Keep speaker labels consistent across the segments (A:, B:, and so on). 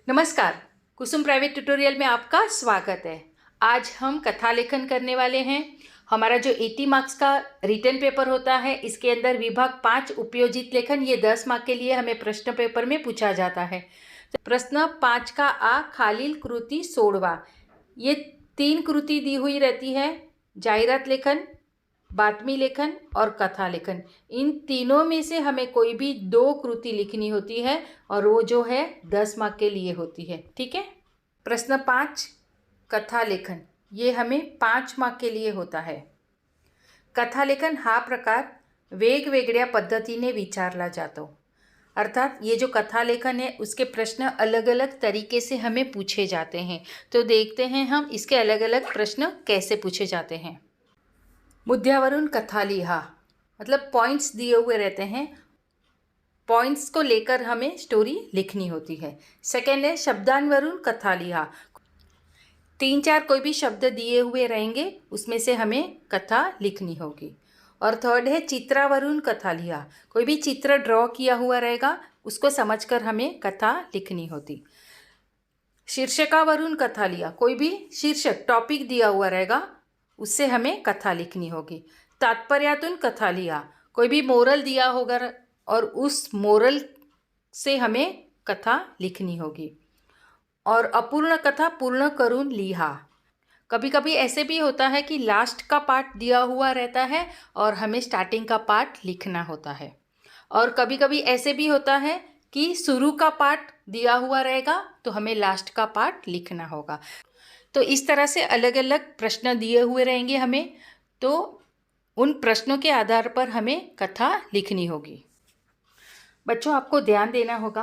A: नमस्कार। कुसुम private tutorial में आपका स्वागत है। आज हम कथा लेखन करने वाले हैं। हमारा जो 80 मार्क्स का रिटन पेपर होता है, इसके अंदर विभाग 5 उपयोजित लेखन, ये 10 मार्क के लिए हमें प्रश्न पेपर में पूछा जाता है। तो प्रश्न 5 का आ खालील कृति 16वां, ये 3 कृति दी हुई रहती है, जाहिरात लेखन, बातमी लेखन और कथा लेखन। इन तीनों में से हमें कोई भी 2 कृति लिखनी होती है और वो जो है 10 मार्क के लिए होती है। ठीक है। प्रश्न 5 कथा लेखन, ये हमें 5 मार्क के लिए होता है। कथा लेखन हा प्रकार वेगवेगळ्या पद्धतीने विचारला जातो। अर्थात ये जो कथा लेखन है उसके प्रश्न अलग अलग तरीके से हमें पूछे जाते हैं। तो देखते हैं हम इसके अलग अलग प्रश्न कैसे पूछे जाते हैं। मुद्द्यावरून कथा लिहा, मतलब पॉइंट्स दिए हुए रहते हैं, पॉइंट्स को लेकर हमें स्टोरी लिखनी होती है। सेकेंड है शब्दांवरून कथा लिहा, 3-4 कोई भी शब्द दिए हुए रहेंगे, उसमें से हमें कथा लिखनी होगी। और थर्ड है चित्रावरून कथा लिहा, कोई भी चित्र ड्रॉ किया हुआ रहेगा, उसको समझकर हमें कथा लिखनी होती। शीर्षकावरून कथा लिहा, कोई भी शीर्षक टॉपिक दिया हुआ रहेगा, उससे हमें कथा लिखनी होगी। तात्पर्यातून कथा लिहा, कोई भी मोरल दिया होगा और उस मोरल से हमें कथा लिखनी होगी। और अपूर्ण कथा पूर्ण करून लिहा, कभी कभी ऐसे भी होता है कि लास्ट का पार्ट दिया हुआ रहता है और हमें स्टार्टिंग का पार्ट लिखना होता है। और कभी कभी ऐसे भी होता है कि शुरू का पार्ट दिया हुआ रहेगा तो हमें लास्ट का पार्ट लिखना होगा। तो इस तरह से अलग अलग प्रश्न दिए हुए रहेंगे हमें, तो उन प्रश्नों के आधार पर हमें कथा लिखनी होगी। बच्चों, आपको ध्यान देना होगा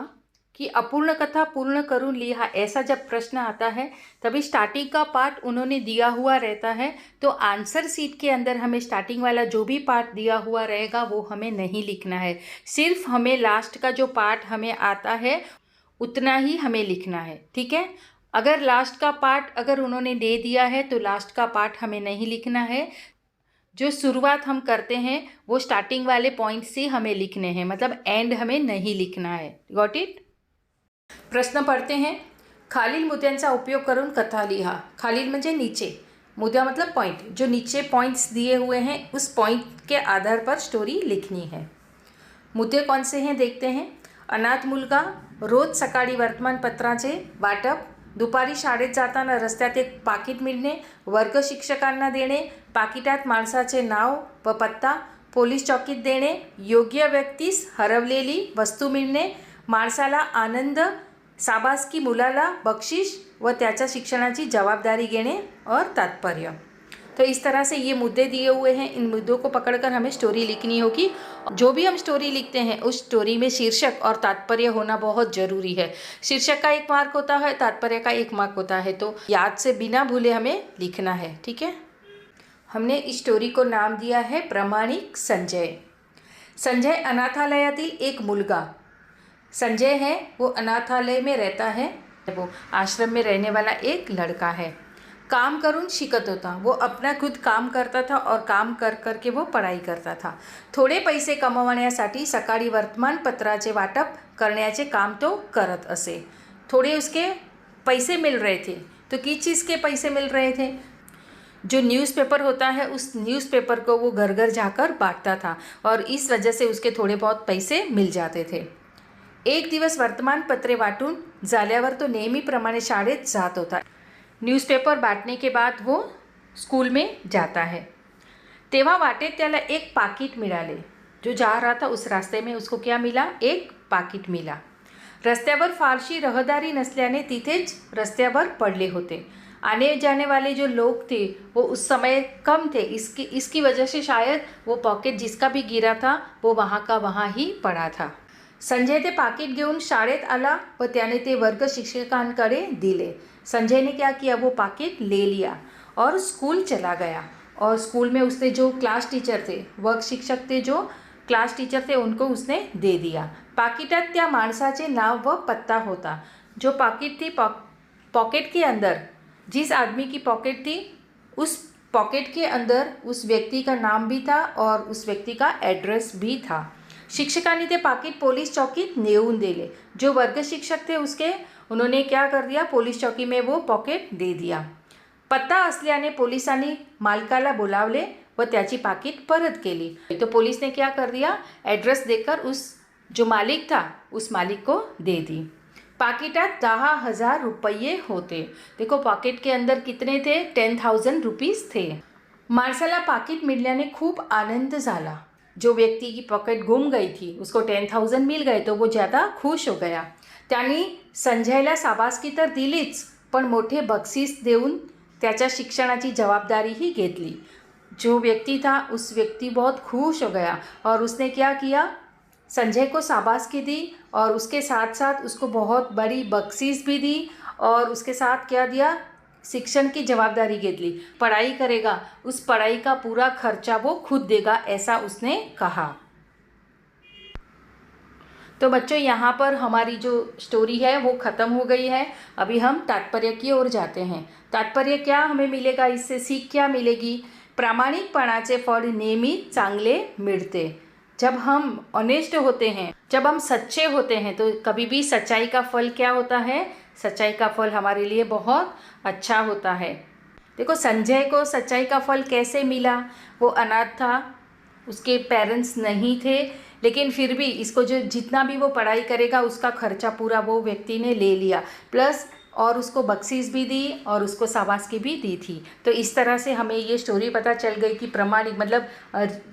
A: कि अपूर्ण कथा पूर्ण करून लिहा, ऐसा जब प्रश्न आता है तभी स्टार्टिंग का पार्ट उन्होंने दिया हुआ रहता है, तो आंसर सीट के अंदर हमें स्टार्टिंग वाला जो भी पार्ट दिया हुआ रहेगा वो हमें नहीं लिखना है। सिर्फ हमें लास्ट का जो पार्ट हमें आता है उतना ही हमें लिखना है। ठीक है। अगर लास्ट का पार्ट अगर उन्होंने दे दिया है तो लास्ट का पार्ट हमें नहीं लिखना है। जो शुरुआत हम करते हैं वो स्टार्टिंग वाले पॉइंट से हमें लिखने हैं, मतलब एंड हमें नहीं लिखना है। Got it. प्रश्न पढ़ते हैं। खालील मुद्द्यांचा उपयोग करून कथा लिहा, खालील म्हणजे नीचे, मुद्दा मतलब पॉइंट, जो नीचे पॉइंट्स दिए हुए हैं उस पॉइंट के आधार पर स्टोरी लिखनी है। मुद्दे कौन से हैं देखते हैं। अनाथ मुलगा, रोज सकाळी वर्तमानपत्राचे वाटप, दुपारी शाळेत जाताना रस्त्यात एक पाकिट मिळणे, वर्ग शिक्षकांना देणे, पाकिटात माणसाचे नाव व पत्ता, पोलीस चौकीत देणे, योग्य व्यक्तीस हरवलेली वस्तू मिळणे, माणसाला आनंद, शाबासकी मुलाला बक्षीस व त्याच्या शिक्षणाची जवाबदारी घेणे और तात्पर्य। तो इस तरह से ये मुद्दे दिए हुए हैं, इन मुद्दों को पकड़कर हमें स्टोरी लिखनी होगी। जो भी हम स्टोरी लिखते हैं उस स्टोरी में शीर्षक और तात्पर्य होना बहुत ज़रूरी है। शीर्षक का 1 मार्क होता है, तात्पर्य का 1 मार्क होता है, तो याद से बिना भूले हमें लिखना है। ठीक है। हमने इस स्टोरी को नाम दिया है प्रामाणिक संजय। संजय अनाथालयातील एक मुलगा, संजय है वो अनाथालय में रहता है, वो आश्रम में रहने वाला एक लड़का है। काम करून शिकत होता, वो अपना खुद काम करता था और काम कर कर के वो पढ़ाई करता था। थोड़े पैसे कमवण्यासाठी सकाळी वर्तमानपत्राचे वाटप करण्याचे काम तो करत असे। थोड़े उसके पैसे मिल रहे थे, तो किस चीज़ के पैसे मिल रहे थे, जो न्यूज़पेपर होता है उस न्यूज़पेपर को वो घर घर जाकर बांटता था और इस वजह से उसके थोड़े बहुत पैसे मिल जाते थे। एक दिवस वर्तमानपत्रे वाटून झाल्यावर तो नेहमीप्रमाणे शाळेत जात होता। न्यूज़पेपर बांटने के बाद वो स्कूल में जाता है, तेव्हा वाटेत त्याला एक पाकिट मिळाले। जो जा रहा था उस रास्ते में उसको क्या मिला, एक पाकिट मिला। रस्त्यावर फारशी रहदारी नसल्याने तिथेच रस्त्यावर पडले होते। आने जाने वाले जो लोग थे वो उस समय कम थे, इसकी वजह से शायद वो पॉकेट जिसका भी गिरा था वो वहाँ का वहाँ ही पड़ा था। संजय ते पाकिट घेऊन शाळेत आला व त्याने ते वर्ग शिक्षकांकडे दिले। संजय ने क्या किया, वो पाकिट ले लिया और स्कूल चला गया। और स्कूल में उसने जो क्लास टीचर थे, वर्ग शिक्षक थे, जो क्लास टीचर थे, उनको उसने दे दिया। पाकिटात त्या माणसाचे नाव व पत्ता होता। जो पाकिट थी, पॉकेट के अंदर जिस आदमी की पॉकेट थी उस पॉकेट के अंदर उस व्यक्ति का नाम भी था और उस व्यक्ति का एड्रेस भी था। शिक्षकांनी ते पाकिट पोलीस चौकीत नेऊन दिले। जो वर्ग शिक्षक थे उसके उन्होंने क्या कर दिया, पोलीस चौकी में वो पॉकेट दे दिया. पत्ता असल्याने पोलिसांनी मालकाला बोलावले व त्याची पाकिट परत केली. तो पुलिस ने क्या कर दिया, एड्रेस देकर उस जो मालिक था उस मालिक को दे दी. पाकिटात 10,000 रुपये होते. देखो पॉकेट के अंदर कितने थे, 10,000 रुपीज थे. माणसाला पाकिट मिळाल्याने खूप आनंद झाला. जो व्यक्ति की पॉकेट गुम गई थी उसको 10,000 मिल गए तो वो ज़्यादा खुश हो गया. त्यांनी संजयला शाबासकी तर दिलीच, पण मोठे बक्षीस देऊन त्याच्या शिक्षणाची जवाबदारीही घेतली. जो व्यक्ति था उस व्यक्ति बहुत खुश हो गया और उसने क्या किया, संजय को शाबासकी दी और उसके साथ साथ उसको बहुत बड़ी बख्शीश भी दी और उसके साथ क्या दिया, शिक्षण की जवाबदारी घेतली. पढ़ाई करेगा, उस पढ़ाई का पूरा खर्चा वो खुद देगा, ऐसा उसने कहा. तो बच्चों यहाँ पर हमारी जो स्टोरी है वो ख़त्म हो गई है. अभी हम तात्पर्य की ओर जाते हैं. तात्पर्य क्या हमें मिलेगा, इससे सीख क्या मिलेगी. प्रामाणिकपणाचे फळ नेहमी चांगले मिळते. जब हम ऑनेस्ट होते हैं, जब हम सच्चे होते हैं तो कभी भी सच्चाई का फल क्या होता है, सच्चाई का फल हमारे लिए बहुत अच्छा होता है. देखो संजय को सच्चाई का फल कैसे मिला, वो अनाथ था, उसके पेरेंट्स नहीं थे, लेकिन फिर भी इसको जो जितना भी वो पढ़ाई करेगा उसका खर्चा पूरा वो व्यक्ति ने ले लिया, प्लस और उसको बख्शीश भी दी और उसको शाबासकी भी दी थी. तो इस तरह से हमें ये स्टोरी पता चल गई कि प्रामाणिक मतलब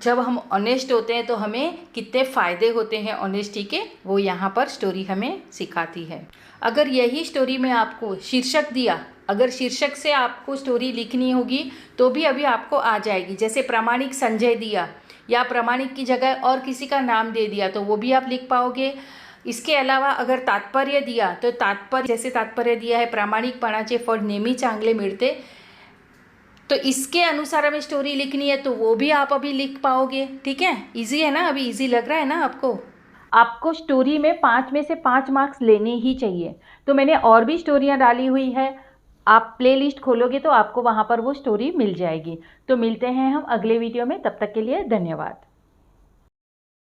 A: जब हम ऑनेस्ट होते हैं तो हमें कितने फ़ायदे होते हैं ऑनेस्टी के, वो यहाँ पर स्टोरी हमें सिखाती है. अगर यही स्टोरी में आपको शीर्षक दिया, अगर शीर्षक से आपको स्टोरी लिखनी होगी तो भी अभी आपको आ जाएगी. जैसे प्रामाणिक संजय दिया या प्रामाणिक की जगह और किसी का नाम दे दिया तो वो भी आप लिख पाओगे. इसके अलावा अगर तात्पर्य दिया तो तात्पर्य, जैसे तात्पर्य दिया है प्रामाणिकपणाचे फळ नेहमी चांगले मिळते, तो इसके अनुसार हमें स्टोरी लिखनी है तो वो भी आप अभी लिख पाओगे. ठीक है, इजी है ना, अभी इजी लग रहा है ना आपको. आपको स्टोरी में 5 में से 5 मार्क्स लेने ही चाहिए. तो मैंने और भी स्टोरियाँ डाली हुई है, आप प्लेलिस्ट खोलोगे तो आपको वहाँ पर वो स्टोरी मिल जाएगी. तो मिलते हैं हम अगले वीडियो में, तब तक के लिए धन्यवाद.